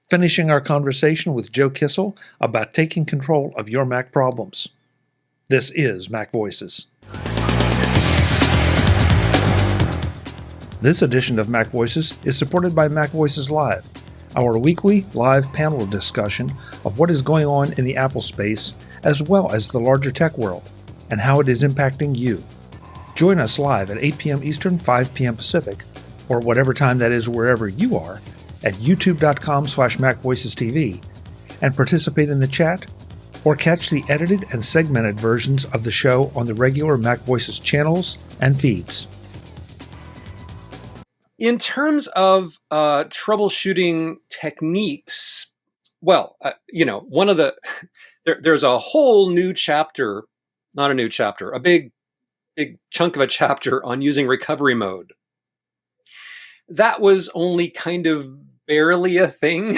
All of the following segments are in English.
finishing our conversation with Joe Kissell about taking control of your Mac problems. This is MacVoices. This edition of MacVoices is supported by MacVoices Live, our weekly live panel discussion of what is going on in the Apple space, as well as the larger tech world, and how it is impacting you. Join us live at 8 p.m. Eastern, 5 p.m. Pacific, or whatever time that is wherever you are, at youtube.com/MacVoicesTV, and participate in the chat, or catch the edited and segmented versions of the show on the regular MacVoices channels and feeds. In terms of troubleshooting techniques, well, one of the there's a whole new chapter, not a new chapter, a big chunk of a chapter on using recovery mode. That was only kind of barely a thing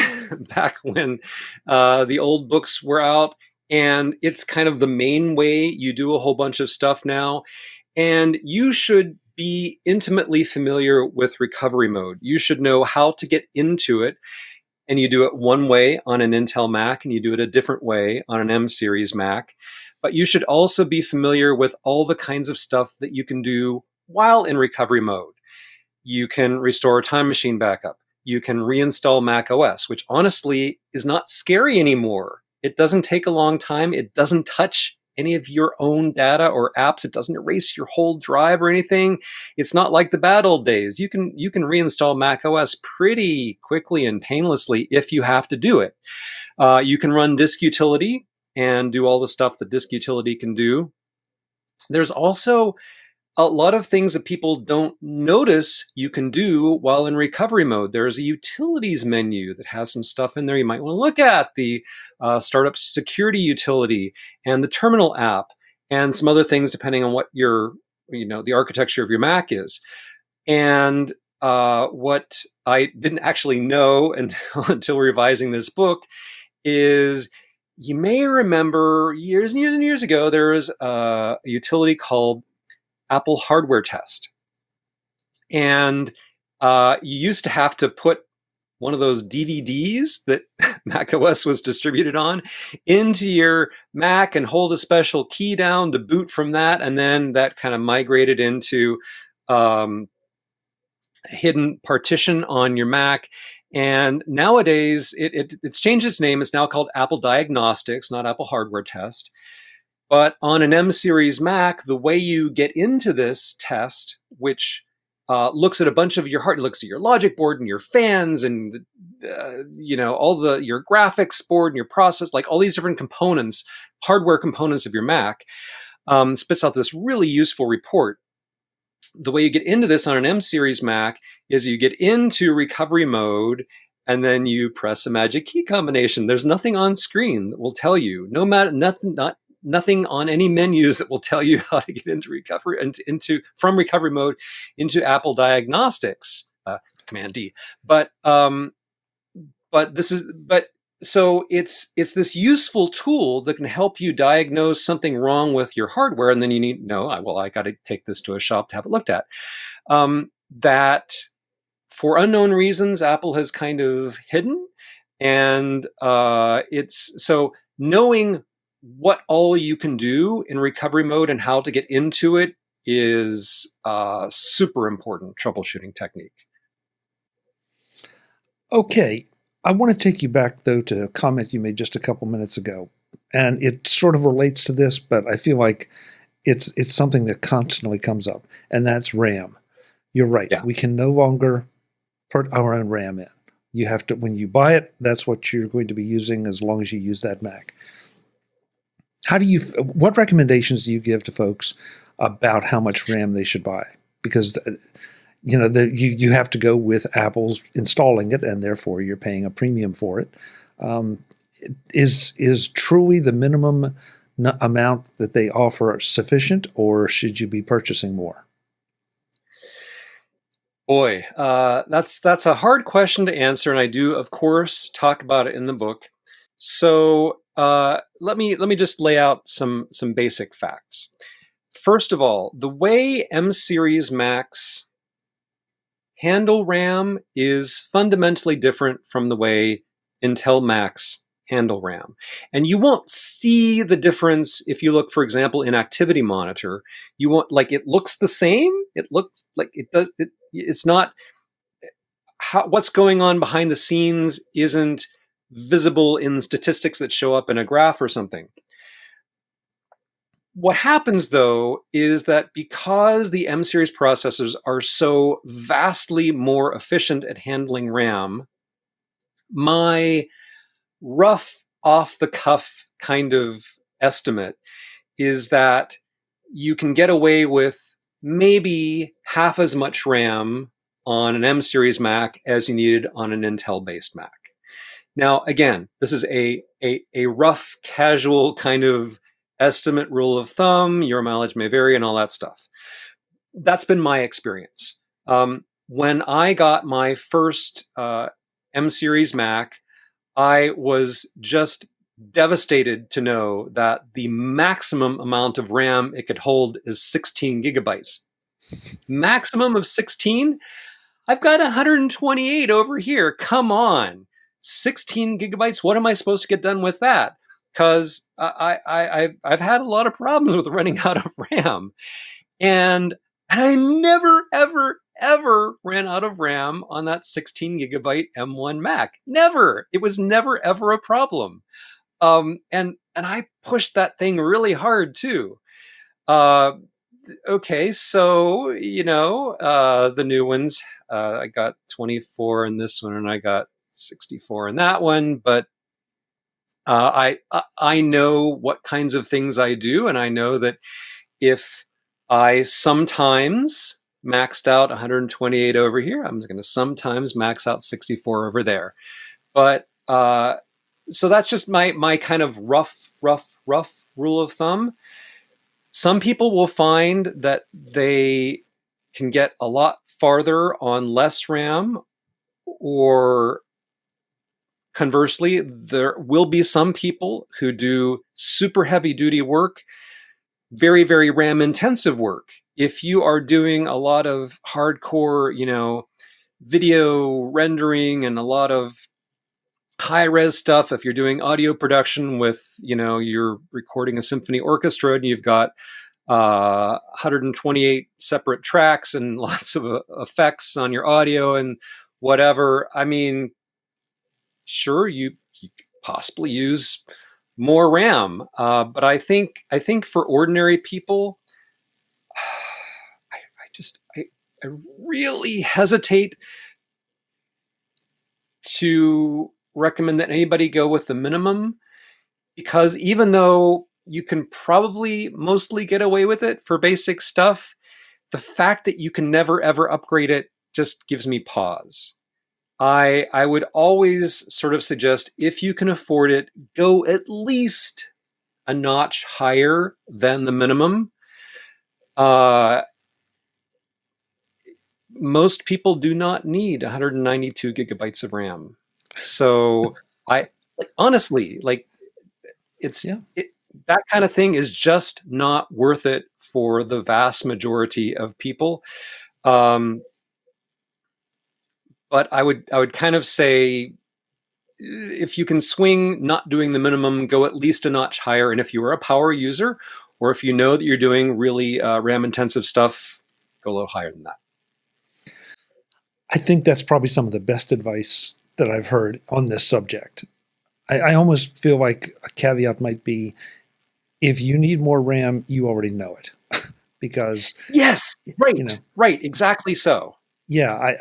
back when the old books were out, and it's kind of the main way you do a whole bunch of stuff now. And you should be intimately familiar with recovery mode. You should know how to get into it, and you do it one way on an Intel Mac, and you do it a different way on an M series Mac. But you should also be familiar with all the kinds of stuff that you can do while in recovery mode. You can restore a time machine backup. You can reinstall Mac OS, which honestly is not scary anymore. It doesn't take a long time. It doesn't touch any of your own data or apps. It doesn't erase your whole drive or anything. It's not like the bad old days. You can reinstall Mac OS pretty quickly and painlessly if you have to do it. You can run disk utility and do all the stuff that disk utility can do. There's also a lot of things that people don't notice you can do while in recovery mode. There's a utilities menu that has some stuff in there you might want to look at, the startup security utility and the terminal app and some other things depending on what the architecture of your Mac is. And what I didn't actually know until revising this book is, you may remember years and years and years ago, there was a utility called Apple Hardware Test. And you used to have to put one of those DVDs that macOS was distributed on into your Mac and hold a special key down to boot from that. And then that kind of migrated into a hidden partition on your Mac. And nowadays, it's changed its name. It's now called Apple Diagnostics, not Apple Hardware Test. But on an M series Mac, the way you get into this test, which looks at a bunch of your looks at your logic board and your fans and your graphics board and your process, like all these different components, hardware components of your Mac, spits out this really useful report. The way you get into this on an M series Mac is you get into recovery mode and then you press a magic key combination. There's nothing on screen that will tell you, nothing on any menus that will tell you how to get into recovery and from recovery mode into Apple Diagnostics, Command D. So it's this useful tool that can help you diagnose something wrong with your hardware, and then you I got to take this to a shop to have it looked at. That for unknown reasons, Apple has kind of hidden, and so knowing what all you can do in recovery mode and how to get into it is a super important troubleshooting technique. Okay. I want to take you back, though, to a comment you made just a couple minutes ago. And it sort of relates to this, but I feel like it's something that constantly comes up, and that's RAM. You're right. Yeah. We can no longer put our own RAM in. You have to, when you buy it, that's what you're going to be using as long as you use that Mac. What recommendations do you give to folks about how much RAM they should buy? Because you have to go with Apple's installing it, and therefore you're paying a premium for it. Is truly the minimum amount that they offer sufficient, or should you be purchasing more? Boy, that's a hard question to answer, and I do, of course, talk about it in the book. So let me just lay out some basic facts. First of all, the way M series Macs handle RAM is fundamentally different from the way Intel Macs handle RAM. And you won't see the difference if you look, for example, in Activity Monitor. You won't, like, it looks the same. It looks like it does. It's not, what's going on behind the scenes isn't visible in the statistics that show up in a graph or something. What happens, though, is that because the M series processors are so vastly more efficient at handling RAM, my rough, off the cuff kind of estimate is that you can get away with maybe half as much RAM on an M series Mac as you needed on an Intel based Mac. Now, again, this is a rough, casual kind of estimate, rule of thumb. Your mileage may vary and all that stuff. That's been my experience. When I got my first M series Mac, I was just devastated to know that the maximum amount of RAM it could hold is 16 gigabytes. Maximum of 16? I've got 128 over here. Come on. 16 gigabytes? What am I supposed to get done with that? Because I've had a lot of problems with running out of RAM. And I never, ever ran out of RAM on that 16 gigabyte M1 Mac. Never. It was never, ever a problem. And I pushed that thing really hard too. Okay, so, the new ones, I got 24 in this one and I got 64 in that one, but I know what kinds of things I do, and I know that if I sometimes maxed out 128 over here, I'm going to sometimes max out 64 over there. But so that's just my kind of rough rule of thumb. Some people will find that they can get a lot farther on less RAM, or conversely, there will be some people who do super heavy duty work, very, very RAM intensive work. If you are doing a lot of hardcore, video rendering and a lot of high res stuff, if you're doing audio production with, you're recording a symphony orchestra and you've got 128 separate tracks and lots of effects on your audio and whatever, I mean, sure, you possibly use more RAM, but I think for ordinary people, I really hesitate to recommend that anybody go with the minimum, because even though you can probably mostly get away with it for basic stuff, the fact that you can never ever upgrade it just gives me pause. I would always sort of suggest, if you can afford it, go at least a notch higher than the minimum. Most people do not need 192 gigabytes of RAM. So honestly, that kind of thing is just not worth it for the vast majority of people. But I would kind of say, if you can swing not doing the minimum, go at least a notch higher. And if you are a power user, or if you know that you're doing really RAM intensive stuff, go a little higher than that. I think that's probably some of the best advice that I've heard on this subject. I almost feel like a caveat might be, if you need more RAM, you already know it. Because yes, right, right, exactly so. Yeah,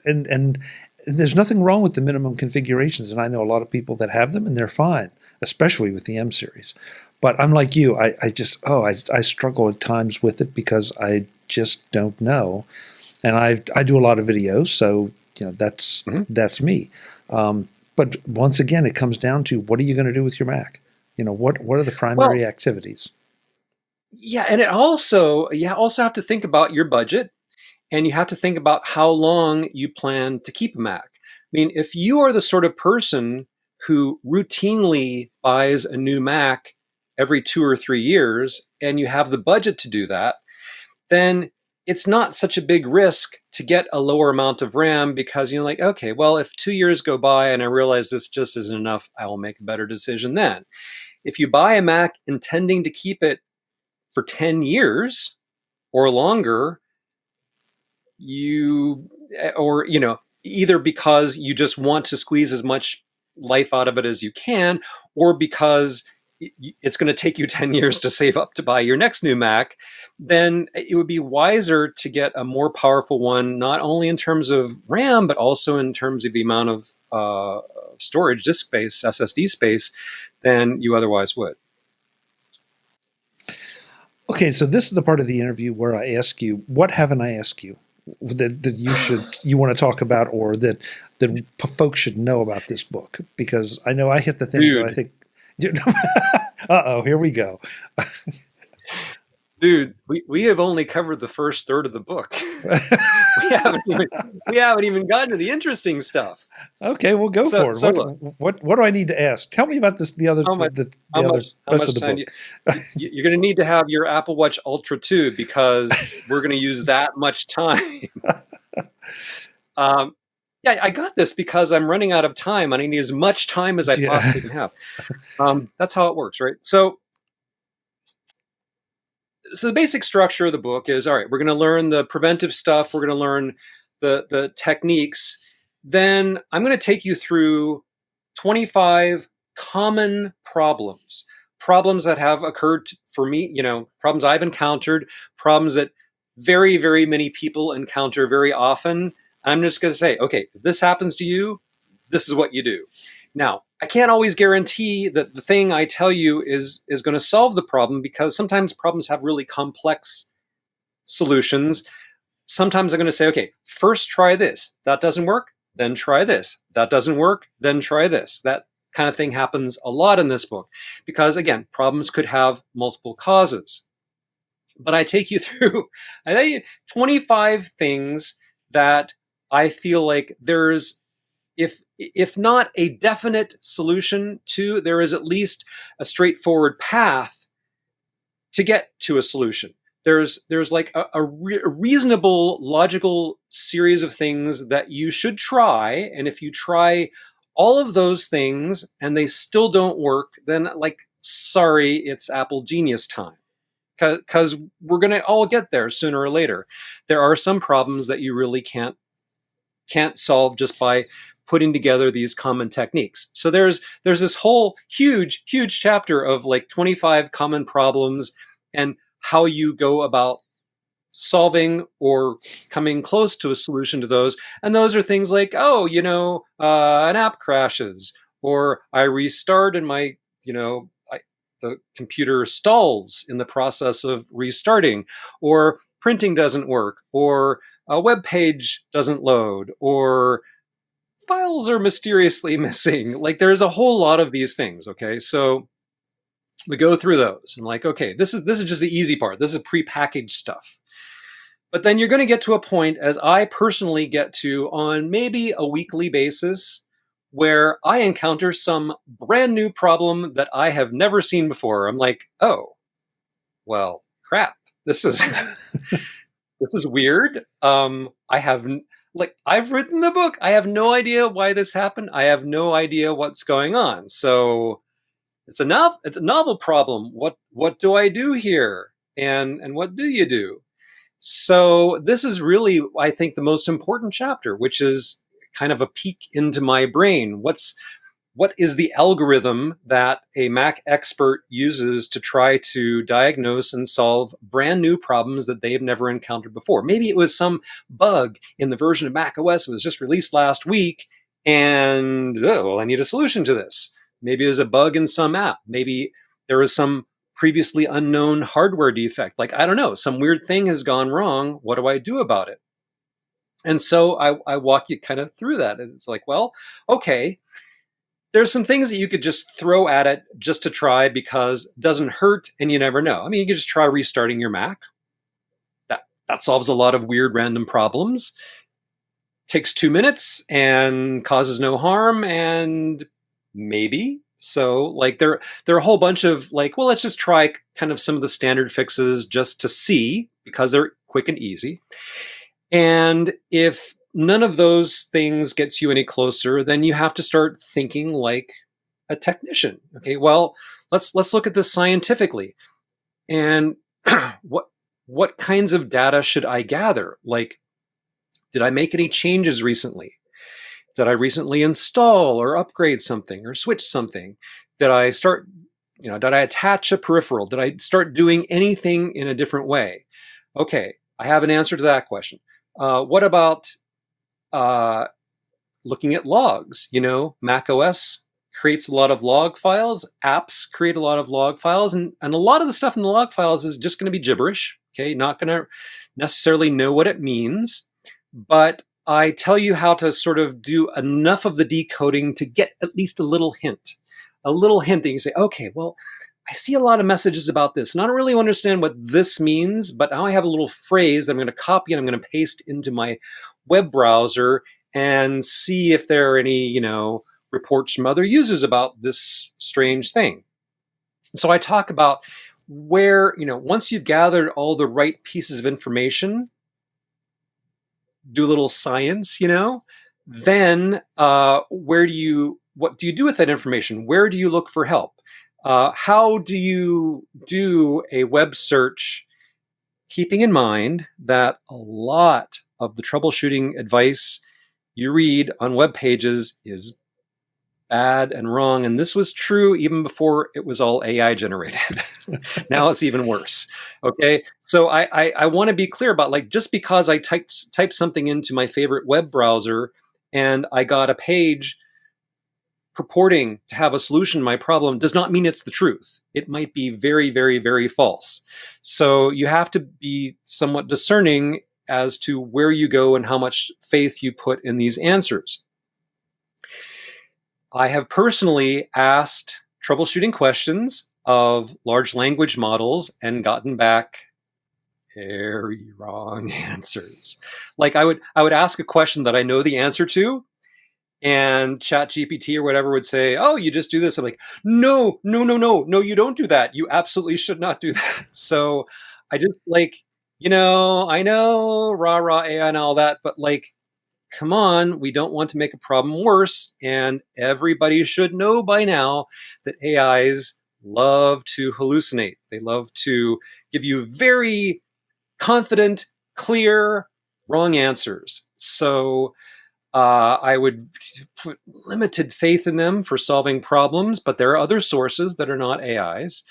and there's nothing wrong with the minimum configurations, and I know a lot of people that have them, and they're fine, especially with the M series. But I'm like you, I struggle at times with it because I just don't know, and I do a lot of videos, so that's me. But once again, it comes down to, what are you going to do with your Mac? What are the primary activities? Yeah, and you also have to think about your budget. And you have to think about how long you plan to keep a Mac. I mean, if you are the sort of person who routinely buys a new Mac every 2 or 3 years, and you have the budget to do that, then it's not such a big risk to get a lower amount of RAM because you're like, okay, well, if 2 years go by and I realize this just isn't enough, I will make a better decision then. If you buy a Mac intending to keep it for 10 years or longer, either because you just want to squeeze as much life out of it as you can, or because it's going to take you 10 years to save up to buy your next new Mac, then it would be wiser to get a more powerful one, not only in terms of RAM, but also in terms of the amount of storage, disk space, SSD space, than you otherwise would. Okay, so this is the part of the interview where I ask you, what haven't I asked you that you want to talk about, or that folks should know about this book? Because I know I hit the things that I think. Uh-oh, here we go. Dude, we have only covered the first third of the book. we haven't even gotten to the interesting stuff. Okay, we'll go for it. So what do I need to ask? Tell me about this. The other, the rest of the book. You're going to need to have your Apple Watch Ultra 2, because we're going to use that much time. Yeah, I got this because I'm running out of time and I need as much time as I possibly can have. That's how it works, right? So the basic structure of the book is, all right, we're going to learn the preventive stuff. We're going to learn the techniques. Then I'm going to take you through 25 common problems that have occurred for me, problems I've encountered, problems that very, very many people encounter very often. I'm just going to say, okay, if this happens to you, this is what you do. Now, I can't always guarantee that the thing I tell you is going to solve the problem, because sometimes problems have really complex solutions. Sometimes I'm going to say, okay, first try this. That doesn't work, then try this. That doesn't work, then try this. That kind of thing happens a lot in this book because, again, problems could have multiple causes. But I take you through 25 things that I feel like there's, if not a definite solution to, there is at least a straightforward path to get to a solution. There's like a reasonable, logical series of things that you should try. And if you try all of those things and they still don't work, then sorry, it's Apple genius time. Because we're going to all get there sooner or later. There are some problems that you really can't solve just by putting together these common techniques. So there's this whole huge chapter of 25 common problems and how you go about solving or coming close to a solution to those. And those are things like, an app crashes, or I restart and my, the computer stalls in the process of restarting, or printing doesn't work, or a web page doesn't load, or files are mysteriously missing. There's a whole lot of these things. Okay. So we go through those and okay, this is just the easy part. This is prepackaged stuff. But then you're going to get to a point, as I personally get to on maybe a weekly basis, where I encounter some brand new problem that I have never seen before. I'm like, oh, well, crap. This is this is weird. I've written the book. I have no idea why this happened. I have no idea what's going on. So it's a novel problem. What do I do here? And what do you do? So this is really, I think, the most important chapter, which is kind of a peek into my brain. What is the algorithm that a Mac expert uses to try to diagnose and solve brand new problems that they've never encountered before? Maybe it was some bug in the version of macOS that was just released last week, and I need a solution to this. Maybe there's a bug in some app. Maybe there was some previously unknown hardware defect. I don't know, some weird thing has gone wrong. What do I do about it? And so I walk you kind of through that. And it's well, okay, there's some things that you could just throw at it just to try because it doesn't hurt and you never know. I mean, you could just try restarting your Mac. That solves a lot of weird random problems. Takes 2 minutes and causes no harm, and maybe. So there are a whole bunch of let's just try kind of some of the standard fixes just to see, because they're quick and easy. And if none of those things gets you any closer, then you have to start thinking like a technician. Okay, well, let's look at this scientifically. And what kinds of data should I gather? Like, did I make any changes recently? Did I recently install or upgrade something or switch something? Did I start, did I attach a peripheral? Did I start doing anything in a different way? Okay, I have an answer to that question. What about looking at logs? Mac OS creates a lot of log files. Apps create a lot of log files. And a lot of the stuff in the log files is just going to be gibberish. Okay, not going to necessarily know what it means. But I tell you how to sort of do enough of the decoding to get at least a little hint. A little hint that you say, okay, well, I see a lot of messages about this, and I don't really understand what this means, but now I have a little phrase that I'm going to copy and I'm going to paste into my web browser and see if there are any, reports from other users about this strange thing. So I talk about where, once you've gathered all the right pieces of information, do a little science, then what do you do with that information? Where do you look for help? How do you do a web search, keeping in mind that a lot of the troubleshooting advice you read on web pages is bad and wrong. And this was true even before it was all AI generated. Now it's even worse. Okay. So I want to be clear about, like, just because I typed something into my favorite web browser and I got a page purporting to have a solution to my problem does not mean it's the truth. It might be very, very, very false. So you have to be somewhat discerning as to where you go and how much faith you put in these answers. I have personally asked troubleshooting questions of large language models and gotten back very wrong answers. Like I would ask a question that I know the answer to, and ChatGPT or whatever would say, "Oh, you just do this." I'm like, "No, you don't do that. You absolutely should not do that." So I just I know rah AI and all that, but come on, we don't want to make a problem worse. And everybody should know by now that AIs love to hallucinate. They love to give you very confident, clear, wrong answers. So I would put limited faith in them for solving problems, but there are other sources that are not AIs.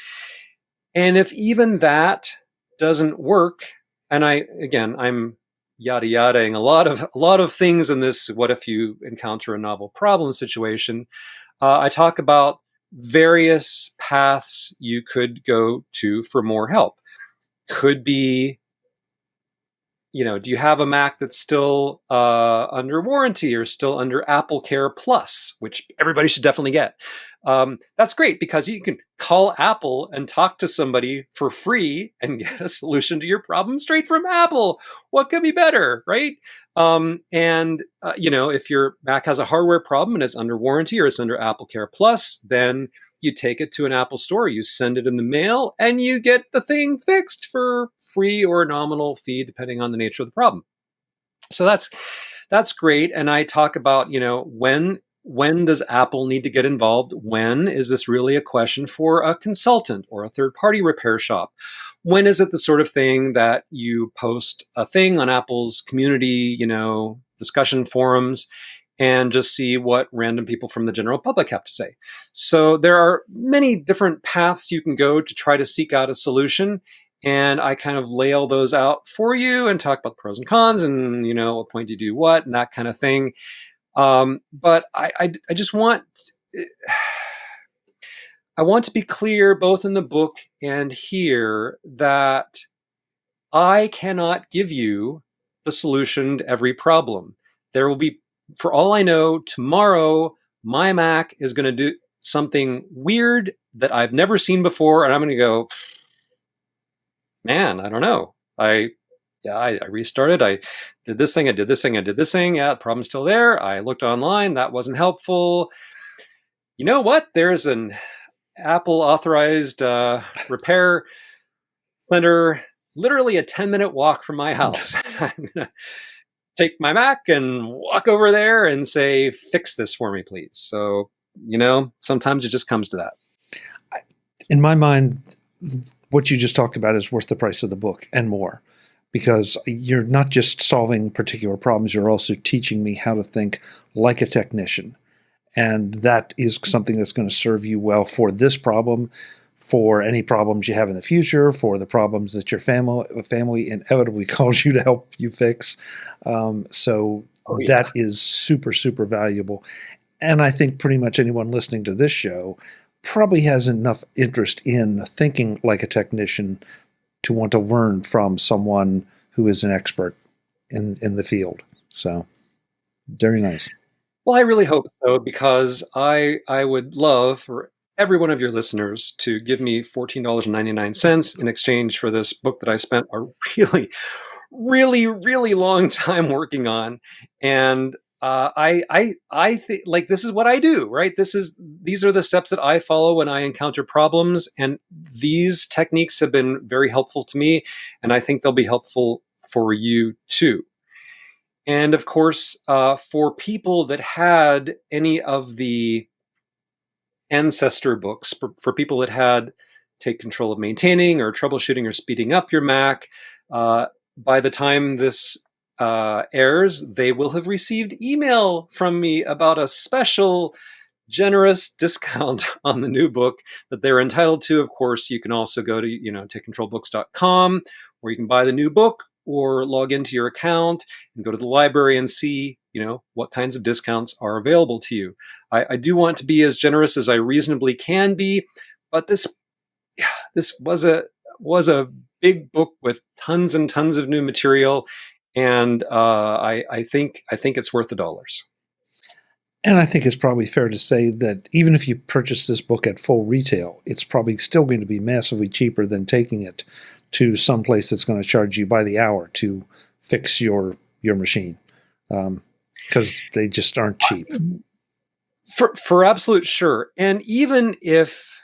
And if even that doesn't work, and I'm yada yadaing a lot of things in this what if you encounter a novel problem situation. I talk about various paths you could go to for more help. Could be, do you have a Mac that's still under warranty or still under Apple Care Plus, which everybody should definitely get? That's great because you can call Apple and talk to somebody for free and get a solution to your problem straight from Apple. What could be better, right? If your Mac has a hardware problem and it's under warranty or it's under Apple Care Plus, then you take it to an Apple store, you send it in the mail, and you get the thing fixed for free or a nominal fee, depending on the nature of the problem. So that's great. And I talk about, when does Apple need to get involved? When is this really a question for a consultant or a third-party repair shop? When is it the sort of thing that you post a thing on Apple's community, discussion forums and just see what random people from the general public have to say? So there are many different paths you can go to try to seek out a solution. And I kind of lay all those out for you and talk about the pros and cons and, what point do you do what and that kind of thing. But I just want to be clear both in the book and here that I cannot give you the solution to every problem. There will be, for all I know, tomorrow my Mac is going to do something weird that I've never seen before, and I'm going to go, man, I don't know. I restarted. I did this thing. I did this thing. I did this thing. Yeah, the problem's still there. I looked online. That wasn't helpful. You know what? There's an Apple authorized repair center, literally a 10-minute walk from my house. I'm going to take my Mac and walk over there and say, fix this for me, please. So, sometimes it just comes to that. In my mind, what you just talked about is worth the price of the book and more, because you're not just solving particular problems, you're also teaching me how to think like a technician. And that is something that's going to serve you well for this problem, for any problems you have in the future, for the problems that your family inevitably calls you to help you fix. That is super, super valuable. And I think pretty much anyone listening to this show probably has enough interest in thinking like a technician to want to learn from someone who is an expert in the field. So, very nice. Well, I really hope so, because I would love for every one of your listeners to give me $14.99 in exchange for this book that I spent a really, really, really long time working on. And I think, like, this is what I do, right? These are the steps that I follow when I encounter problems, and these techniques have been very helpful to me, and I think they'll be helpful for you too. And of course, for people that had any of the ancestor books, for people that had Take Control of Maintaining or Troubleshooting or Speeding Up Your Mac, by the time this airs, they will have received email from me about a special generous discount on the new book that they're entitled to. Of course, you can also go to takecontrolbooks.com, where you can buy the new book, or log into your account and go to the library and see, what kinds of discounts are available to you. I do want to be as generous as I reasonably can be, but this was a big book with tons and tons of new material, and I think it's worth the dollars. And I think it's probably fair to say that even if you purchase this book at full retail, it's probably still going to be massively cheaper than taking it to some place that's going to charge you by the hour to fix your machine, because they just aren't cheap. For absolute sure. And even if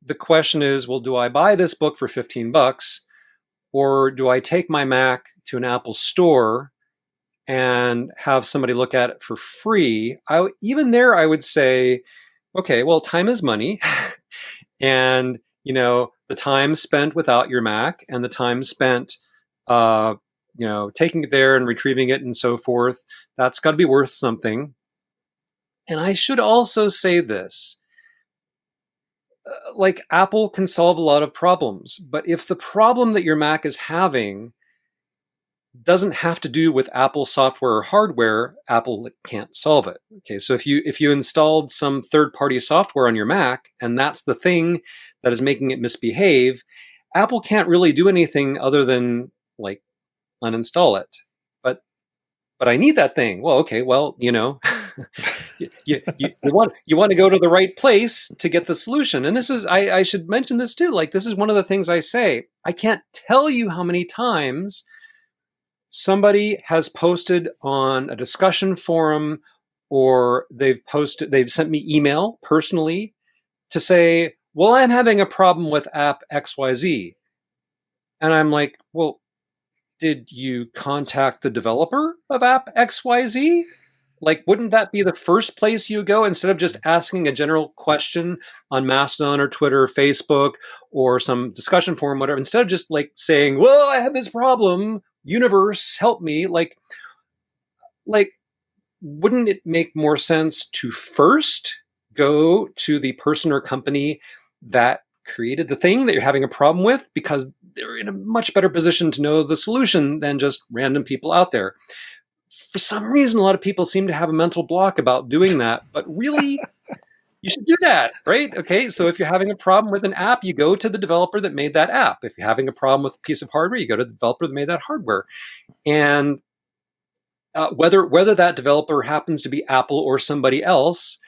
the question is, well, do I buy this book for $15, or do I take my Mac to an Apple store and have somebody look at it for free? Even there, I would say, okay, well, time is money. And, the time spent without your Mac and the time spent, taking it there and retrieving it and so forth, that's got to be worth something. And I should also say this, like, Apple can solve a lot of problems, but if the problem that your Mac is having doesn't have to do with Apple software or hardware, Apple can't solve it. Okay, so if you installed some third-party software on your Mac and that's the thing that is making it misbehave, Apple can't really do anything other than, like, uninstall it. But I need that thing. Well, okay, well, you want to go to the right place to get the solution. And this is, I should mention this too. Like, this is one of the things I say. I can't tell you how many times somebody has posted on a discussion forum, or they've sent me email personally to say, well, I'm having a problem with app XYZ. And I'm like, well, did you contact the developer of app XYZ? Like, wouldn't that be the first place you go, instead of just asking a general question on Mastodon or Twitter or Facebook or some discussion forum, whatever, instead of just like saying, well, I have this problem, universe, help me. Like, wouldn't it make more sense to first go to the person or company that created the thing that you're having a problem with, because they're in a much better position to know the solution than just random people out there? For some reason, a lot of people seem to have a mental block about doing that, but really, you should do that, right? Okay, so if you're having a problem with an app, you go to the developer that made that app. If you're having a problem with a piece of hardware, you go to the developer that made that hardware. And whether that developer happens to be Apple or somebody else,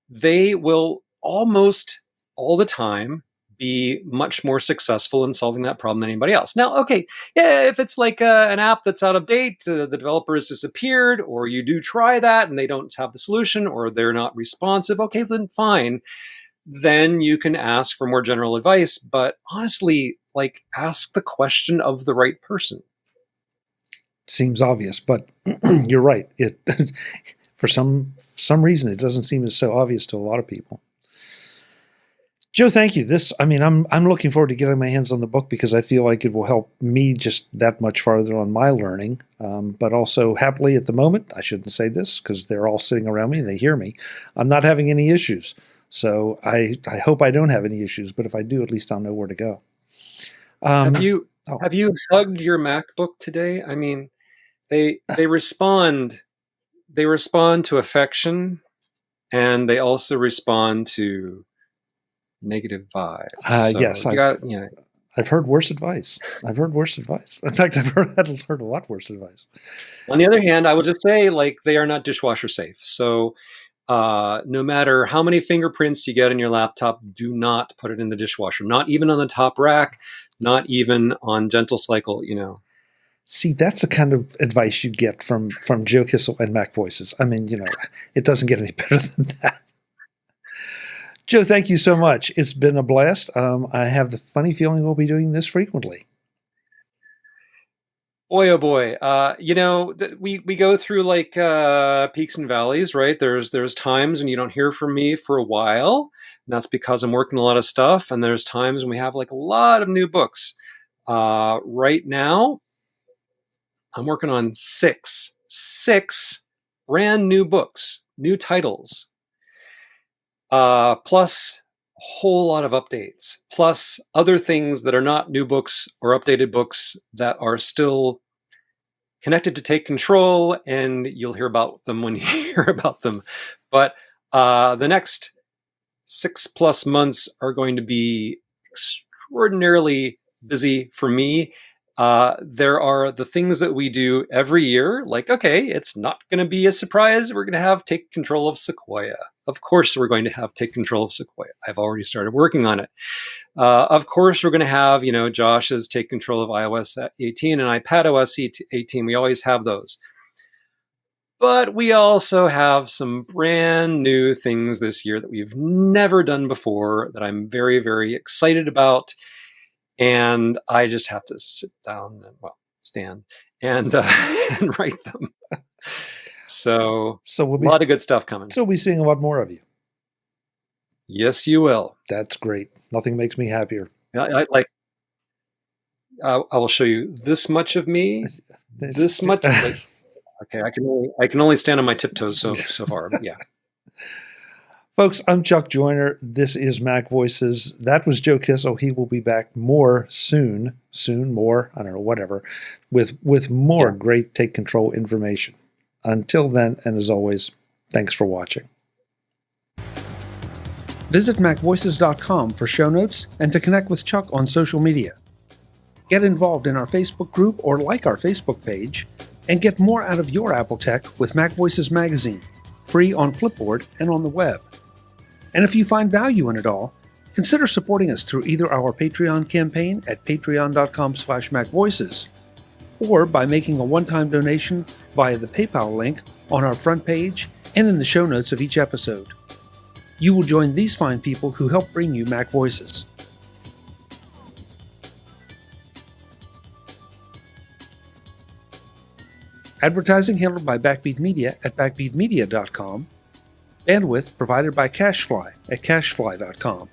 they will almost all the time be much more successful in solving that problem than anybody else. Now, okay, yeah, if it's like an app that's out of date, the developer has disappeared, or you do try that and they don't have the solution, or they're not responsive, okay, then fine. Then you can ask for more general advice. But honestly, like ask the question of the right person. Seems obvious, but you're right. It for some reason it doesn't seem as so obvious to a lot of people. Joe, thank you. I'm looking forward to getting my hands on the book because I feel like it will help me just that much farther on my learning. But also, happily at the moment, I shouldn't say this because they're all sitting around me and they hear me. I'm not having any issues, so I hope I don't have any issues. But if I do, at least I'll know where to go. Have you hugged your MacBook today? I mean, they respond to affection, and they also respond to negative vibes. Yes, I've heard worse advice. In fact, I've heard a lot worse advice. On the other hand, I will just say, like, they are not dishwasher safe. So no matter how many fingerprints you get in your laptop, do not put it in the dishwasher. Not even on the top rack, not even on gentle cycle, See, that's the kind of advice you get from Joe Kissell and MacVoices. I mean, it doesn't get any better than that. Joe, thank you so much. It's been a blast. I have the funny feeling we'll be doing this frequently. Boy, oh boy. We go through like peaks and valleys, right? There's times when you don't hear from me for a while. And that's because I'm working a lot of stuff. And there's times when we have like a lot of new books. Right now, I'm working on six brand new books, new titles. Plus a whole lot of updates, plus other things that are not new books or updated books that are still connected to Take Control, and you'll hear about them when you hear about them. But the next 6+ months are going to be extraordinarily busy for me. There are the things that we do every year, like, okay, it's not going to be a surprise. We're going to have Take Control of Sequoia. Of course, we're going to have Take Control of Sequoia. I've already started working on it. Of course, we're going to have, Josh's Take Control of iOS 18 and iPadOS 18. We always have those. But we also have some brand new things this year that we've never done before that I'm very, very excited about. And I just have to sit down and, stand and write them. So we'll be, a lot of good stuff coming. So we'll be seeing a lot more of you. Yes, you will. That's great. Nothing makes me happier. I will show you this much of me. This much. Okay, I can only stand on my tiptoes so far. Yeah. Folks, I'm Chuck Joyner. This is MacVoices. That was Joe Kissell. He will be back more soon, more, I don't know, whatever, with more great Take Control information. Until then, and as always, thanks for watching. Visit MacVoices.com for show notes and to connect with Chuck on social media. Get involved in our Facebook group or like our Facebook page, and get more out of your Apple tech with MacVoices Magazine, free on Flipboard and on the web. And if you find value in it all, consider supporting us through either our Patreon campaign at patreon.com/MacVoices or by making a one-time donation via the PayPal link on our front page and in the show notes of each episode. You will join these fine people who help bring you MacVoices. Advertising handled by Backbeat Media at backbeatmedia.com. Bandwidth provided by CacheFly at cachefly.com.